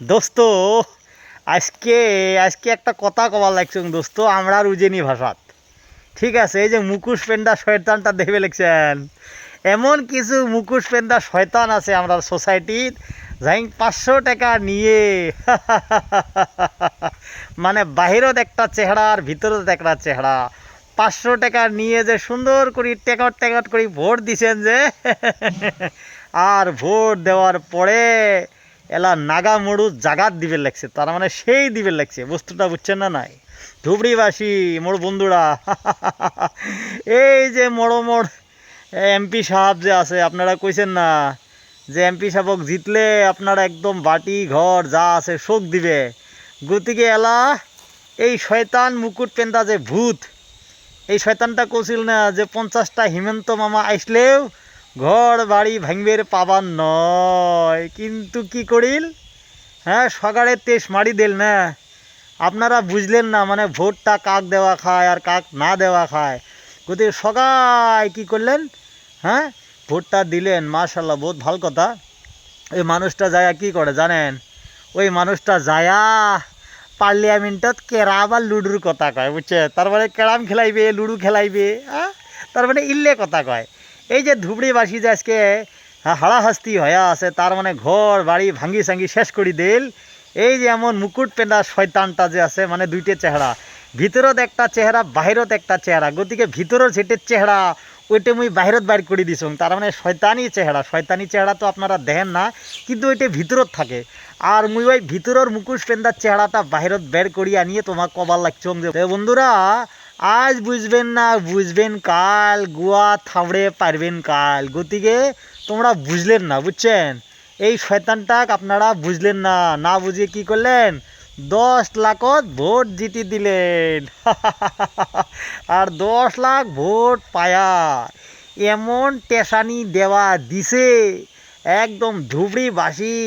দোস্ত, আজকে আজকে একটা কথা কবার লাগছে দোস্ত, আমরা উজেনি ভাষাত। ঠিক আছে, এই যে মুখোশ পেন্দা শয়তানটা দেখবে লিখছেন, এমন কিছু মুখোশ পেন্দা শয়তান আছে আমরা সোসাইটির, যাই 500 টাকা নিয়ে মানে বাহিরত একটা চেহারা আর ভিতরত একটা চেহারা, 500 টাকা নিয়ে যে সুন্দর করে টেকট টেকট করে ভোট দিছেন যে আর ভোট দেওয়ার পরে এলা নাগা মড়ু জাগাত দিবে লাগছে, তার মানে সেই দিবে লাগছে। বস্তুটা বুঝছেন না নাই ধুবড়িবাসী মোর বন্ধুরা? এই যে মোড় এমপি সাহেব যে আছে, আপনারা কইছেন না যে এমপি সাহেবক জিতলে আপনারা একদম বাটি ঘর যা আছে শোক দিবে। গতিকে এলা এই শয়তান মুকুট পেন্দা যে ভূত, এই শয়তানটা কছিল না যে 50টা হিমন্ত মামা আইসলেও ঘর বাড়ি ভাঙবের পাবার নয়, কিন্তু কি করিল, হ্যাঁ সকালে তেজ মারি দিল না। আপনারা বুঝলেন না মানে ভোটটা কাক দেওয়া খায় আর কাক না দেওয়া খায়। গতিকে সবাই কি করলেন, হ্যাঁ ভোটটা দিলেন, মাশাল্লাহ বহুত ভালো কথা। ওই মানুষটা যায়া কি করে জানেন, ওই মানুষটা যায়া পার্লিয়ামেন্টত কেরাম আর লুডুর কথা কয়, বুঝছে? তার মানে কেরাম খেলাইবে, লুডু খেলাইবে, হ্যাঁ তার মানে ইল্লে কথা কয়। এই যে ধুবড়িবাসী যে আজকে হাড়াহাস্তি হয়ে আছে, তার মানে ঘর বাড়ি ভাঙ্গি সাঙ্গি শেষ করে দিল এই যে এমন মুকুট পেন্দা শয়তানটা যে আছে, মানে দুইটা চেহারা, ভিতরত একটা চেহারা বাহিরত একটা চেহারা। গতিকে ভিতরের যেটের চেহারা ওইটা মুই বাহিরত বাইর করে দিছুম, তার মানে শয়তানি চেহারা। শয়তানি চেহারা তো আপনারা দেখেন না, কিন্তু ওইটা ভিতরত থাকে। আর মুই ওই ভিতরের মুকুশ পেন্দার চেহারাটা বাহিরত বের করিয়া নিয়ে তোমার কবার লাগছম যে বন্ধুরা আজ বুঝবেন না, বুঝবেন কাল, গুয়া থাবড়ে পারবেন কাল। গতিকে তোমরা বুঝলেন না, বুঝছেন? এই শয়তানটাক আপনারা বুঝলেন না, না বুঝিয়ে কি করলেন, 10 লাখত ভোট জিতি দিলেন। আর 10 লাখ ভোট পায়া এমন টেসানি দেওয়া দিছে, একদম ধুবড়িবাসী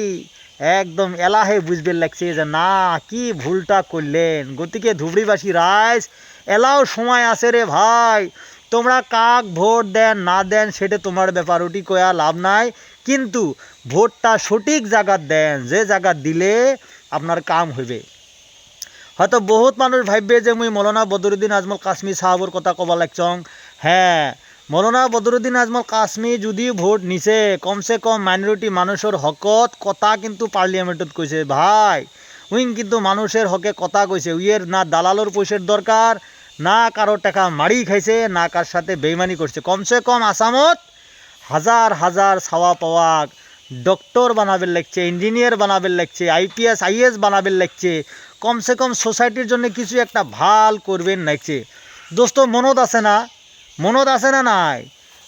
একদম এলাহে বুঝবে লাগছে যে না কি ভুলটা করলেন। গতিকে ধুবড়িবাসী রাইজ এলাও সময় আছে রে ভাই, তোমরা কাক ভোট দেন না দেন সেটা তোমার ব্যাপার, ওটি কয়া লাভ নাই। কিন্তু ভোটটা সঠিক জায়গাত দেন, যে জায়গা দিলে আপনার কাম হইবে। হয়তো বহুত মানুষ ভাববে যে মুই মৌলানা বদরুদ্দিন আজমল কাশ্মীর সাহাবর কথা কবা লাগছং। হ্যাঁ, মৌলানা বদরুদ্দিন আজমল কাশ্মীর যদি ভোট নিছে, কমসে কম মাইনরিটি মানুষের হকত কথা কিন্তু পার্লিয়ামেন্টত কইছে ভাই। উইন কিন্তু মানুষের হকে কথা কইছে, উইয়ের না দালালোর পয়সার দরকার, না কারো টাকা মারি খাইছে, না কার সাথে বেইমানি করছে। কমসে কম আসামত হাজার হাজার ছাওয়া পাওয়াক ডক্টর বানাবে লাগছে, ইঞ্জিনিয়ার বানাবে লাগছে, আইপিএস আইএস বানাবে লাগছে, কমসে কম সোসাইটির জন্য কিছু একটা ভাল করবেন লাগছে। দোস্ত মনত আছে না, মনত আছে না নাই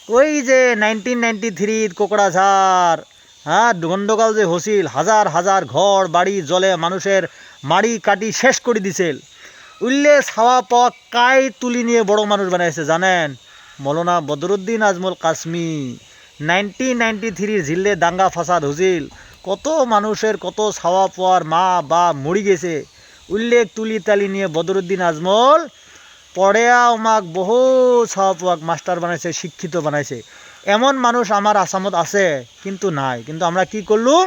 ওই যে 1993 কোকড়াঝাড়, হ্যাঁ গন্ডগোল যে হছিল, হাজার হাজার ঘর বাড়ি জলে মানুষের মারি কাটি শেষ করে দিছিল। উল্লে ছাওয়া পাওয়া কাই তুলি নিয়ে বড় মানুষ বানাইছে জানেন, মৌলানা বদরুদ্দিন আজমল কাশ্মী। 1993 জিল্লে দাঙ্গা ফাসাদ হয়েছিল, কত মানুষের কত ছাওয়া পাওয়ার মা বা মরি গেছে। উল্লেখ তুলি তালি নিয়ে বদরুদ্দিন আজমল পড়েয়া আমাক বহু ছাওয়া পাওয়াক মাস্টার বানাইছে, শিক্ষিত বানাইছে। এমন মানুষ আমার আসামত আছে, কিন্তু নাই। কিন্তু আমরা কি করলুম,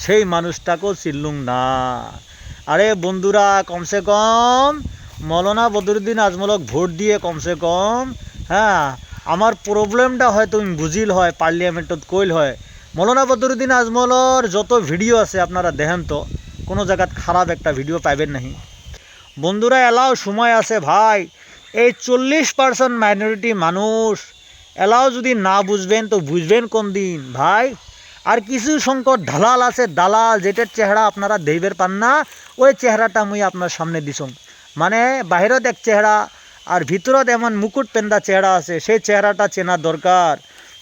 সেই মানুষটাকেও চিনলুম না। আরে বন্ধুরা, কমসে কম মৌলানা বদরুদ্দিন আজমলক ভোট দিয়ে কমসে কম, হ্যাঁ আমার প্রবলেমটা হয়তো বুঝিল হয়, পার্লিয়ামেন্টত কইল হয়। মৌলানা বদরুদ্দিন আজমলর যত ভিডিও আছে আপনারা দেখেন তো, কোনো জায়গাত খারাপ একটা ভিডিও পাইবেন নাহি। বন্ধুরা এলাও সময় আছে ভাই, এই 40% মাইনরিটি মানুষ এলাও যদি না বুঝবেন তো বুঝবেন কোন দিন ভাই? আর কিছু সংকট দালাল আছে, দালাল যেটার চেহারা আপনারা দেখবেন পান না, ওই চেহারাটা মুই আপনার সামনে দিছম। মানে বাহিরত এক চেহারা আর ভিতরত এমন মুকুট পেন্দা চেহারা আছে, সেই চেহারাটা চেনা দরকার।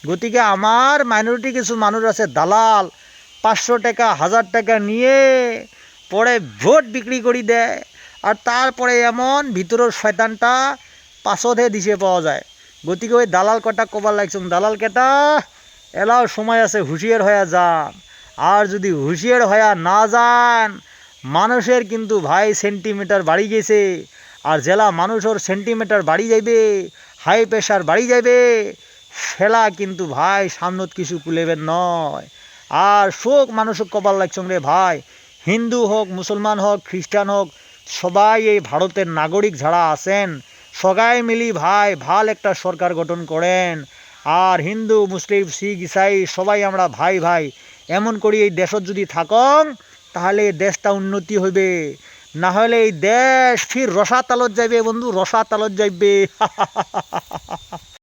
গতিকে আমার মাইনরিটি কিছু মানুষ আছে দালাল, 500 টাকা 1000 টাকা নিয়ে পরে ভোট বিক্রি করে দেয়, আর তারপরে এমন ভিতরের শয়তানটা পাছতহে দিশে পাওয়া যায়। গতিকে ওই দালাল কটা কবার লাগছুম, দালাল কেটা এলাও সময় আছে, হুঁশিয়ার হয়ে যান। আর যদি হুঁশিয়ার হয়ে না যান, মানুষের কিন্তু ভাই সেন্টিমিটার বাড়ি গেছে, আর জেলা মানুষের সেন্টিমিটার বাড়ি যাইবে, হাই প্রেশার বাড়ি যাইবে, সেলা কিন্তু ভাই সামনত কিছু কুলেবেন নয়। আর শোক মানুষের কপাল লাগছে রে ভাই, হিন্দু হোক, মুসলমান হোক, খ্রিস্টান হোক, সবাই এই ভারতের নাগরিক যারা আছেন সবাই মিলি ভাই ভাল একটা সরকার গঠন করেন। আর হিন্দু, মুসলিম, শিখ, ইসাই সবাই আমরা ভাই ভাই এমন করি এই দেশত যদি থাকং তাহলে এই দেশটা উন্নতি হইবে, না হলে এই দেশ ফির রসাতালত যাইবে বন্ধু, রসাতালত যাইবে।